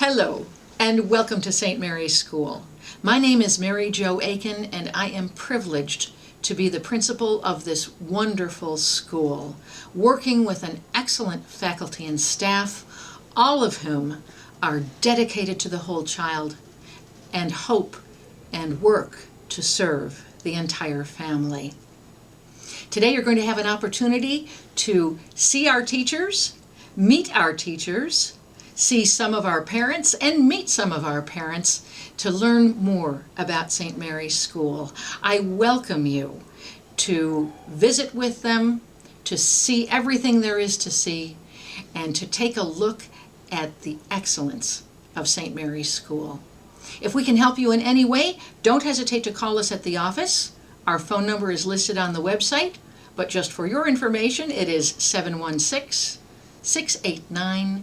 Hello, and welcome to St. Mary's School. My name is Mary Jo Aiken, and I am privileged to be the principal of this wonderful school, working with an excellent faculty and staff, all of whom are dedicated to the whole child and hope and work to serve the entire family. Today you're going to have an opportunity to see our teachers, meet our teachers, see some of our parents, and meet some of our parents to learn more about St. Mary's School. I welcome you to visit with them, to see everything there is to see, and to take a look at the excellence of St. Mary's School. If we can help you in any way, don't hesitate to call us at the office. Our phone number is listed on the website, but just for your information, it is 716-689-8424.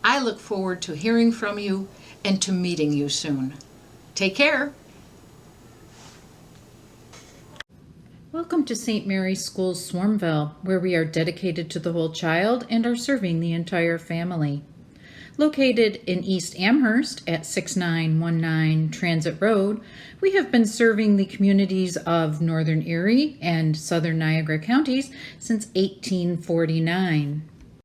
I look forward to hearing from you and to meeting you soon. Take care. Welcome to St. Mary's School, Swarmville, where we are dedicated to the whole child and are serving the entire family. Located in East Amherst at 6919 Transit Road, we have been serving the communities of Northern Erie and Southern Niagara counties since 1849.